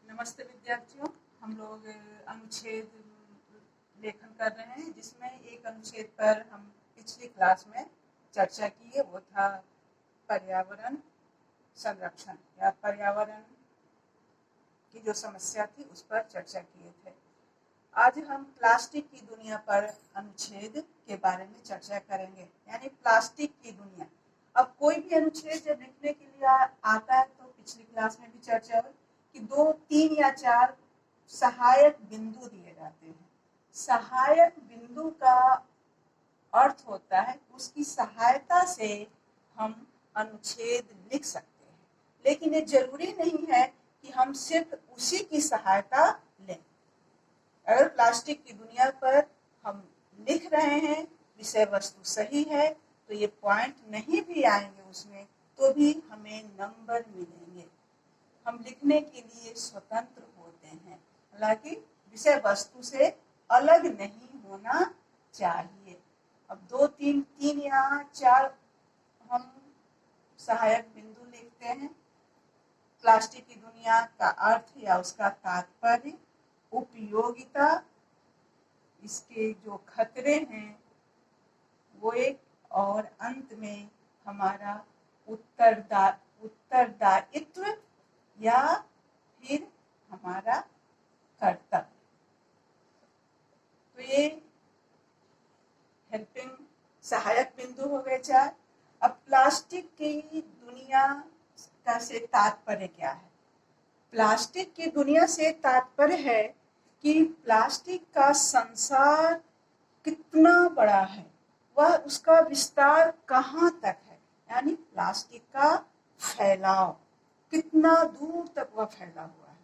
नमस्ते विद्यार्थियों। हम लोग अनुच्छेद लेखन कर रहे हैं, जिसमें एक अनुच्छेद पर हम पिछली क्लास में चर्चा की है। वो था पर्यावरण संरक्षण या पर्यावरण की जो समस्या थी उस पर चर्चा किए थे। आज हम प्लास्टिक की दुनिया पर अनुच्छेद के बारे में चर्चा करेंगे, यानी प्लास्टिक की दुनिया। अब कोई भी अनुच्छेद जब लिखने के लिए आता है तो पिछली क्लास में भी चर्चा हुई कि 2, 3 या 4 सहायक बिंदु दिए जाते हैं। सहायक बिंदु का अर्थ होता है उसकी सहायता से हम अनुच्छेद लिख सकते हैं, लेकिन ये जरूरी नहीं है कि हम सिर्फ उसी की सहायता लें। अगर प्लास्टिक की दुनिया पर हम लिख रहे हैं, विषय वस्तु सही है, तो ये पॉइंट नहीं भी आएंगे उसमें तो भी हमें नंबर मिलेंगे। हम लिखने के लिए स्वतंत्र होते हैं, हालांकि विषय वस्तु से अलग नहीं होना चाहिए। अब 2, 3 या 4 हम सहायक बिंदु लिखते हैं। प्लास्टिक की दुनिया का अर्थ या उसका तात्पर्य, उपयोगिता, इसके जो खतरे हैं वो एक, और अंत में हमारा उत्तरदायित्व या फिर हमारा कर्तव्य। तो ये हेल्पिंग सहायक बिंदु हो गए 4। अब प्लास्टिक की दुनिया का से तात्पर्य क्या है? प्लास्टिक की दुनिया से तात्पर्य है कि प्लास्टिक का संसार कितना बड़ा है, वह उसका विस्तार कहाँ तक है, यानी प्लास्टिक का फैलाव कितना दूर तक वह फैला हुआ है।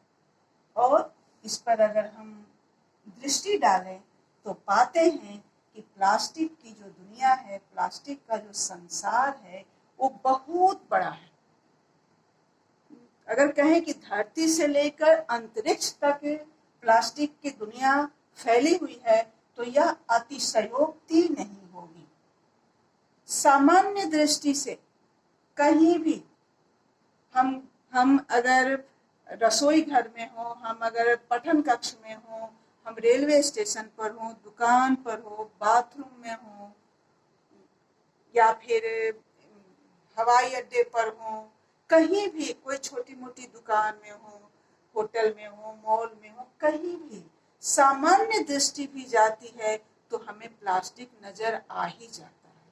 और इस पर अगर हम दृष्टि डालें तो पाते हैं कि प्लास्टिक की जो दुनिया है, प्लास्टिक का जो संसार है, वो बहुत बड़ा है। अगर कहें कि धरती से लेकर अंतरिक्ष तक प्लास्टिक की दुनिया फैली हुई है तो यह अतिशयोक्ति नहीं होगी। सामान्य दृष्टि से कहीं भी हम अगर रसोई घर में हो, हम अगर पठन कक्ष में हो, हम रेलवे स्टेशन पर हो, दुकान पर हो, बाथरूम में हो, या फिर हवाई अड्डे पर हो, कहीं भी कोई छोटी मोटी दुकान में हो, होटल में हो, मॉल में हो, कहीं भी सामान्य दृष्टि भी जाती है तो हमें प्लास्टिक नजर आ ही जाता है।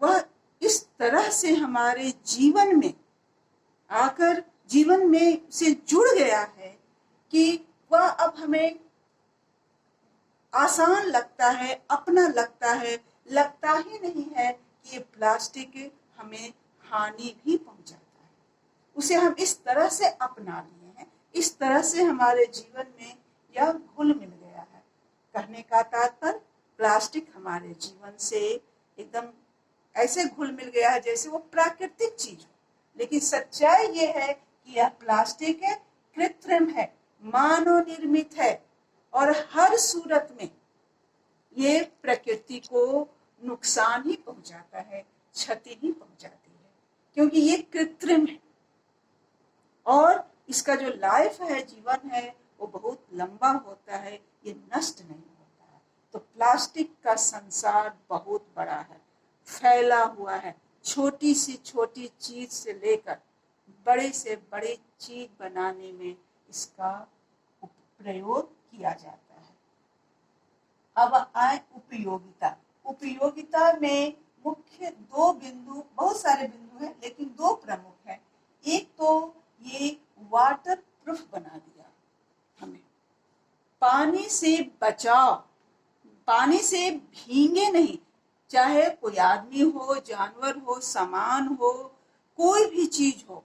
वह इस तरह से हमारे जीवन में आकर जीवन में से जुड़ गया है कि वह अब हमें आसान लगता है, अपना लगता है। लगता ही नहीं है कि ये प्लास्टिक हमें हानि भी पहुंचाता है। उसे हम इस तरह से अपना लिए हैं, इस तरह से हमारे जीवन में यह घुल मिल गया है। कहने का तात्पर्य, प्लास्टिक हमारे जीवन से एकदम ऐसे घुल मिल गया है जैसे वो प्राकृतिक चीज हो। लेकिन सच्चाई ये है कि यह प्लास्टिक कृत्रिम है, मानव निर्मित है, और हर सूरत में ये प्रकृति को नुकसान ही पहुंचाता है, क्षति ही पहुंचाती है, क्योंकि ये कृत्रिम है और इसका जो लाइफ है, जीवन है, वो बहुत लंबा होता है, ये नष्ट नहीं होता है। तो प्लास्टिक का संसार बहुत बड़ा है, फैला हुआ है। छोटी से छोटी चीज से लेकर बड़े से बड़े चीज बनाने में इसका प्रयोग किया जाता है। अब आए उपयोगिता। उपयोगिता में मुख्य 2 बिंदु, बहुत सारे बिंदु हैं लेकिन 2 प्रमुख हैं। एक तो ये वाटर प्रूफ बना दिया हमें, पानी से बचाव, पानी से भीगे नहीं, चाहे कोई आदमी हो, जानवर हो, सामान हो, कोई भी चीज हो,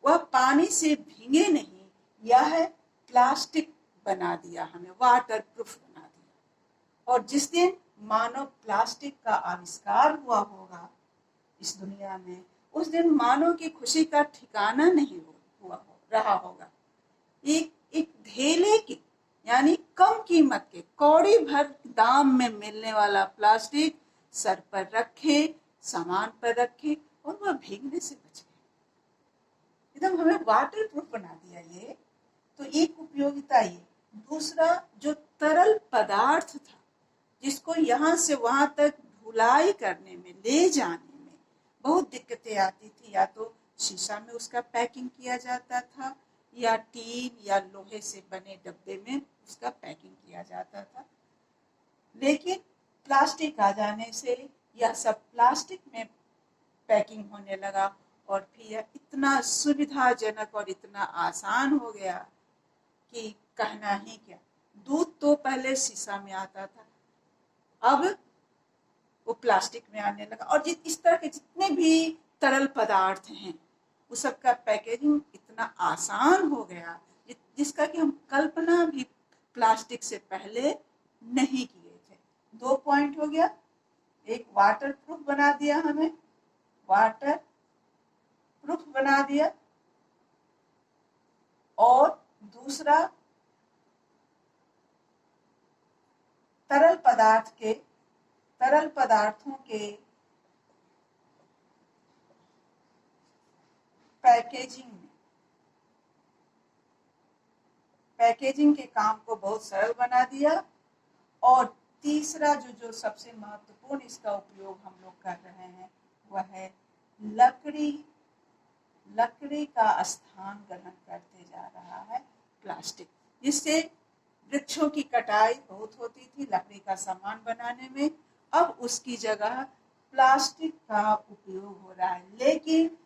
वह पानी से भीगे नहीं। यह प्लास्टिक बना दिया हमें, वाटर प्रूफ बना दिया। और जिस दिन मानव प्लास्टिक का आविष्कार हुआ होगा इस दुनिया में, उस दिन मानव की खुशी का ठिकाना नहीं रहा होगा। एक धेले की, यानी कम कीमत के, कौड़ी भर दाम में मिलने वाला प्लास्टिक सर पर रखे, सामान पर रखे, और वह भीगने से बचे। एकदम हमें वाटर प्रूफ बना दिया ये तो एक उपयोगिता ये। दूसरा, जो तरल पदार्थ था जिसको यहाँ से वहां तक ढुलाई करने में, ले जाने में बहुत दिक्कतें आती थी। या तो शीशा में उसका पैकिंग किया जाता था या टीन या लोहे से बने डब्बे में उसका पैकिंग किया जाता था। लेकिन प्लास्टिक आ जाने से यह सब प्लास्टिक में पैकिंग होने लगा और फिर यह इतना सुविधाजनक और इतना आसान हो गया कि कहना ही क्या। दूध तो पहले शीशा में आता था, अब वो प्लास्टिक में आने लगा। और इस तरह के जितने भी तरल पदार्थ हैं उस सब का पैकेजिंग इतना आसान हो गया जिसका कि हम कल्पना भी प्लास्टिक से पहले नहीं किए थे। 2 पॉइंट हो गया। एक, वाटर प्रूफ बना दिया, हमें वाटर प्रूफ बना दिया। और दूसरा, तरल पदार्थों के पैकेजिंग के काम को बहुत सरल बना दिया। और तीसरा, जो सबसे महत्वपूर्ण इसका उपयोग हम लोग कर रहे हैं वह है लकड़ी का स्थान ग्रहण करते जा रहा है प्लास्टिक। जिससे वृक्षों की कटाई बहुत होती थी लकड़ी का सामान बनाने में, अब उसकी जगह प्लास्टिक का उपयोग हो रहा है। लेकिन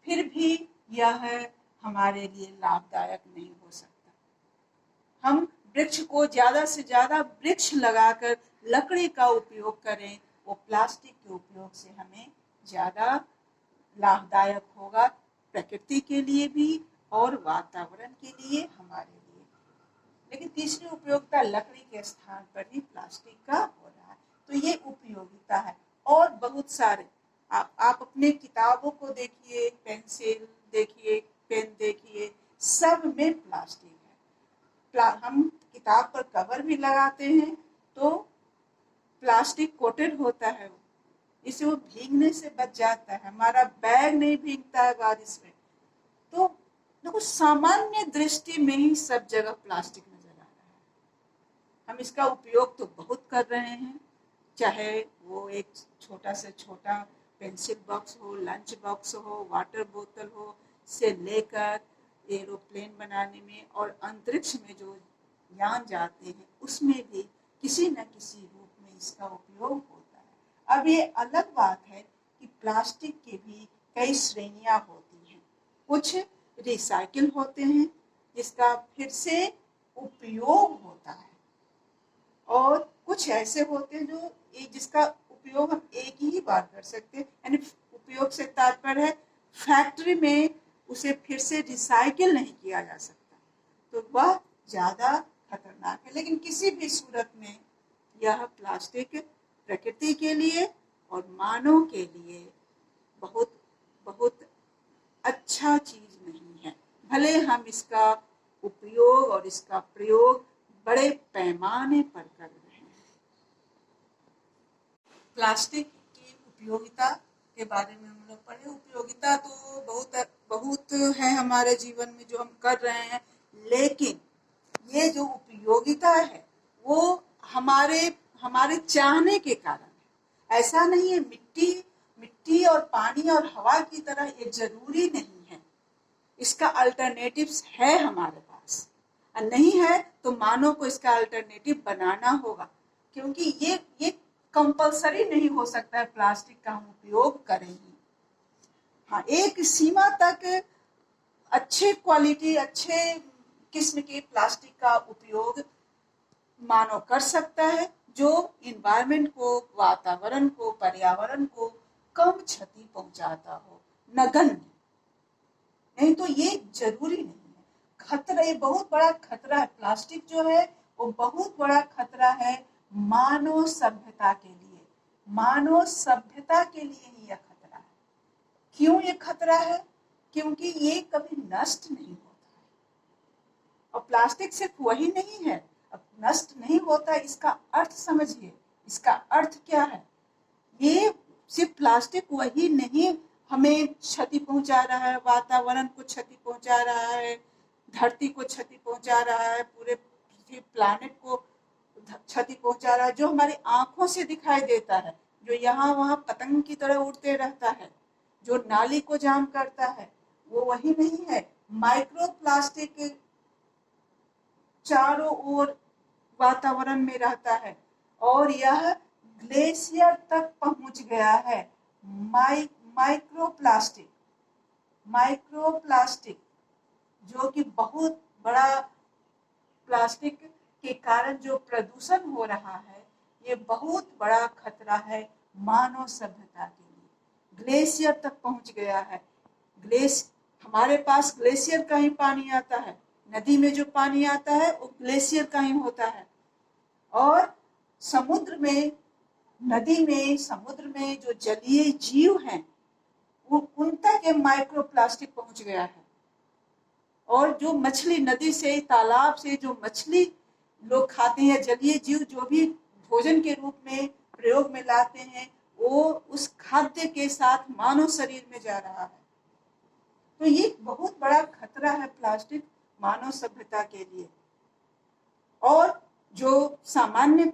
फिर भी यह हमारे लिए लाभदायक नहीं हो सकता। हम वृक्ष को ज्यादा से ज्यादा वृक्ष लगाकर लकड़ी का उपयोग करें, वो प्लास्टिक के उपयोग से हमें ज्यादा लाभदायक होगा, प्रकृति के लिए भी और वातावरण के लिए, हमारे लिए। लेकिन तीसरी उपयोगिता लकड़ी के स्थान पर ही प्लास्टिक का हो रहा है। तो ये उपयोगिता है। और बहुत सारे आप अपने किताबों को देखिए, पेंसिल देखिए, पेन देखिए, सब में प्लास्टिक है। हम किताब पर कवर भी लगाते हैं तो प्लास्टिक कोटेड होता है, इससे वो भीगने से बच जाता है। हमारा बैग नहीं भीगता है बारिश में। तो देखो, सामान्य दृष्टि में ही सब जगह प्लास्टिक नजर आ रहा है। हम इसका उपयोग तो बहुत कर रहे हैं, चाहे वो एक छोटा से छोटा पेंसिल बॉक्स हो, लंच बॉक्स हो, वाटर बोतल हो, से लेकर एरोप्लेन बनाने में और अंतरिक्ष में जो यान जाते हैं उसमें भी किसी न किसी रूप में इसका उपयोग होता है। अब ये अलग बात है कि प्लास्टिक के भी कई श्रेणियां होती हैं। कुछ रिसाइकिल होते हैं जिसका फिर से उपयोग होता है, और कुछ ऐसे होते हैं जो जिसका उपयोग हम एक ही बार कर सकते हैं। यानी उपयोग से तात्पर्य है फैक्ट्री में उसे फिर से रिसाइकिल नहीं किया जा सकता, तो वह ज्यादा खतरनाक है। लेकिन किसी भी सूरत में यह प्लास्टिक प्रकृति के लिए और मानव के लिए बहुत बहुत अच्छा चीज नहीं है। भले हम इसका उपयोग और इसका प्रयोग बड़े पैमाने पर कर रहे हैं। प्लास्टिक की उपयोगिता के बारे में हम लोग पढ़े। उपयोगिता तो बहुत है हमारे जीवन में जो हम कर रहे हैं, लेकिन ये जो उपयोगिता है वो हमारे चाहने के कारण है। ऐसा नहीं है मिट्टी और पानी और हवा की तरह ये जरूरी नहीं है। इसका अल्टरनेटिव्स है हमारे पास, नहीं है तो मानव को इसका अल्टरनेटिव बनाना होगा, क्योंकि ये कंपलसरी नहीं हो सकता है प्लास्टिक का हम उपयोग करें ही। हाँ, एक सीमा तक अच्छे क्वालिटी, अच्छे किस्म के प्लास्टिक का उपयोग मानव कर सकता है जो इन्वायरमेंट को, वातावरण को, पर्यावरण को कम क्षति पहुंचाता हो, नगण्य। नहीं तो ये जरूरी नहीं है। खतरा, ये बहुत बड़ा खतरा है। प्लास्टिक जो है वो बहुत बड़ा खतरा है मानव सभ्यता के लिए। मानव सभ्यता के लिए ही यह खतरा है। क्यों ये खतरा है? क्योंकि ये कभी नष्ट नहीं होता है। और प्लास्टिक सिर्फ वही नहीं है, अब नष्ट नहीं होता, इसका अर्थ समझिए। इसका अर्थ क्या है? ये सिर्फ प्लास्टिक वही नहीं हमें क्षति पहुंचा रहा है, वातावरण को क्षति पहुंचा रहा है, धरती को क्षति पहुंचा रहा है, पूरे प्लानेट को क्षति पहुंचा रहा है, जो हमारी आंखों से दिखाई देता है, जो यहाँ वहाँ पतंग की तरह उड़ते रहता है, जो नाली को जाम करता है, वो वही नहीं है। माइक्रो प्लास्टिक चारों ओर वातावरण में रहता है और यह ग्लेशियर तक पहुंच गया है। माइक्रोप्लास्टिक जो कि बहुत बड़ा, प्लास्टिक के कारण जो प्रदूषण हो रहा है, ये बहुत बड़ा खतरा है मानव सभ्यता के लिए। ग्लेशियर तक पहुंच गया है। हमारे पास ग्लेशियर का ही पानी आता है, नदी में जो पानी आता है वो ग्लेशियर का ही होता है। और समुद्र में, नदी में, समुद्र में जो जलीय जीव हैं, वो उन तक ये माइक्रोप्लास्टिक पहुंच गया है। और जो मछली, नदी से, तालाब से जो मछली लोग खाते हैं, जलीय जीव जो भी भोजन के रूप में प्रयोग में लाते हैं, वो उस खाद्य के साथ मानव शरीर में जा रहा है। तो ये बहुत बड़ा खतरा है प्लास्टिक मानव सभ्यता के लिए। और जो सामान्य,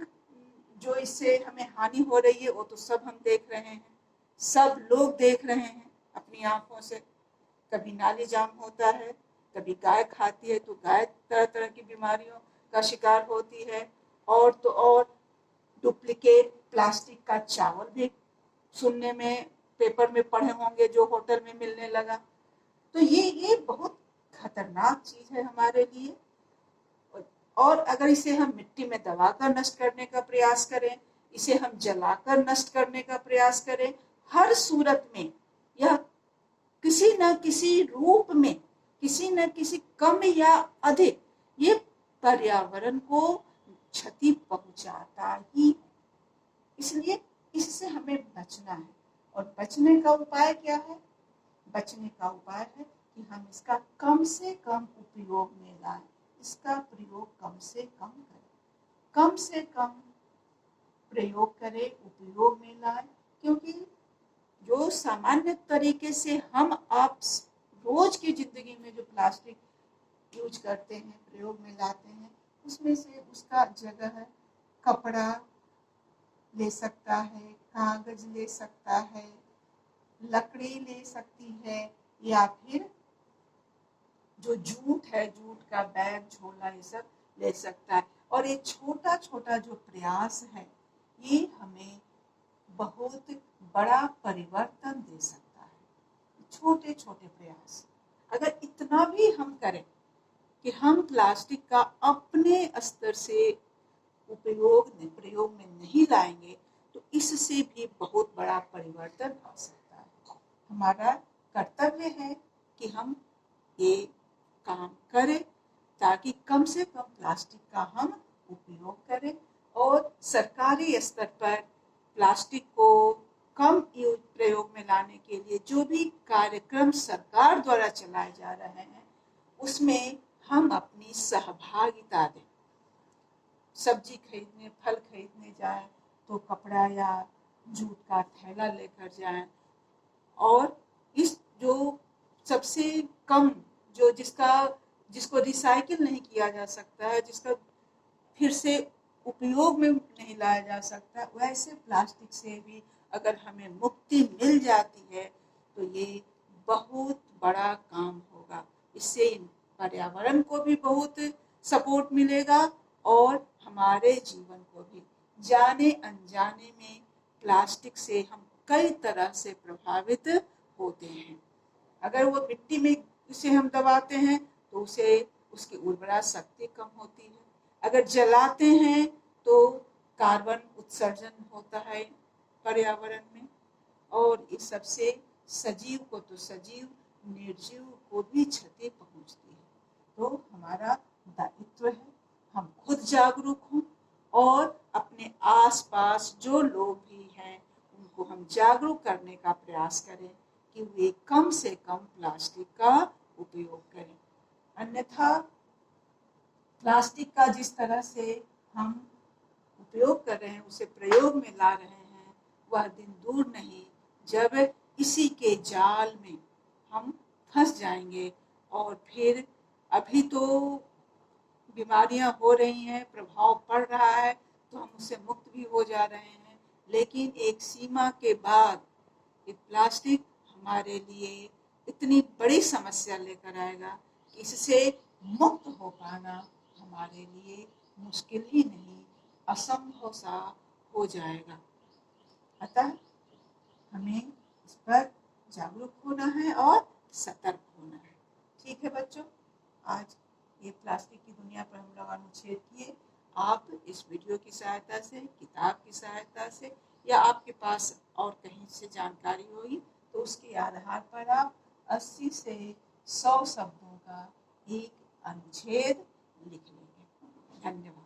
जो इससे हमें हानि हो रही है, वो तो सब हम देख रहे हैं, सब लोग देख रहे हैं अपनी आंखों से। कभी नाली जाम होता है, कभी गाय खाती है तो गाय तरह तरह की बीमारियों का शिकार होती है। और तो और डुप्लीकेट प्लास्टिक का चावल भी सुनने में, पेपर में पढ़े होंगे, जो होटल में मिलने लगा। तो ये बहुत खतरनाक चीज है हमारे लिए। और अगर इसे हम मिट्टी में दबाकर नष्ट करने का प्रयास करें, इसे हम जलाकर नष्ट करने का प्रयास करें, हर सूरत में यह किसी न किसी रूप में, किसी न किसी कम या अधिक, ये पर्यावरण को क्षति पहुंचाता ही। इसलिए इससे हमें बचना है। और बचने का उपाय क्या है? बचने का उपाय है कि हम इसका कम से कम उपयोग में लाएं, इसका प्रयोग कम से कम करें, कम से कम प्रयोग करें, उपयोग में लाएं। क्योंकि जो सामान्य तरीके से हम आप रोज की जिंदगी में जो प्लास्टिक यूज करते हैं, प्रयोग में लाते हैं, उसमें से उसका जगह है कपड़ा ले सकता है, कागज ले सकता है, लकड़ी ले सकती है, या फिर जो जूट है, जूट का बैग, झोला, ये सब ले सकता है। और ये छोटा छोटा जो प्रयास है, ये हमें बहुत बड़ा परिवर्तन दे सकता है। छोटे छोटे प्रयास, अगर इतना भी हम करें कि हम प्लास्टिक का अपने स्तर से प्रयोग में नहीं लाएंगे, तो इससे भी बहुत बड़ा परिवर्तन आ सकता है। हमारा कर्तव्य है कि हम ये काम करें ताकि कम से कम प्लास्टिक का हम उपयोग करें। और सरकारी स्तर पर प्लास्टिक को कम प्रयोग में लाने के लिए जो भी कार्यक्रम सरकार द्वारा चलाए जा रहे हैं, उसमें हम अपनी सहभागिता दें। सब्जी खरीदने, फल खरीदने जाएं तो कपड़ा या जूट का थैला लेकर जाएं। और इस जो सबसे कम, जो जिसको रिसाइकिल नहीं किया जा सकता है, जिसका फिर से उपयोग में नहीं लाया जा सकता, वैसे प्लास्टिक से भी अगर हमें मुक्ति मिल जाती है तो ये बहुत बड़ा काम होगा। इससे पर्यावरण को भी बहुत सपोर्ट मिलेगा और हमारे जीवन को भी। जाने अनजाने में प्लास्टिक से हम कई तरह से प्रभावित होते हैं। अगर वो मिट्टी में इसे हम दबाते हैं तो उसे उसकी उर्वरा शक्ति कम होती है। अगर जलाते हैं तो कार्बन उत्सर्जन होता है पर्यावरण में, और इस सबसे सजीव को तो सजीव, निर्जीव को भी क्षति पहुंचती है। तो हमारा दायित्व है हम खुद जागरूक हों और अपने आसपास जो लोग भी हैं उनको हम जागरूक करने का प्रयास करें कि वे कम से कम प्लास्टिक का उपयोग करें। अन्यथा प्लास्टिक का जिस तरह से हम उपयोग कर रहे हैं, उसे प्रयोग में ला रहे हैं, वह दिन दूर नहीं जब इसी के जाल में हम फंस जाएंगे और फिर अभी तो बीमारियां हो रही हैं, प्रभाव पड़ रहा है, तो हम उससे मुक्त भी हो जा रहे हैं, लेकिन एक सीमा के बाद ये प्लास्टिक हमारे लिए इतनी बड़ी समस्या लेकर आएगा कि इससे मुक्त हो पाना हमारे लिए मुश्किल ही नहीं, असंभव सा हो जाएगा। अतः हमें इस पर जागरूक होना है और सतर्क होना है। ठीक है बच्चों, आज ये प्लास्टिक की दुनिया पर हम लोग अनुच्छेद किए। आप इस वीडियो की सहायता से, किताब की सहायता से, या आपके पास और कहीं से जानकारी होगी तो उसके आधार पर आप 80 से 100 शब्दों का एक अनुच्छेद लिख लेंगे। धन्यवाद।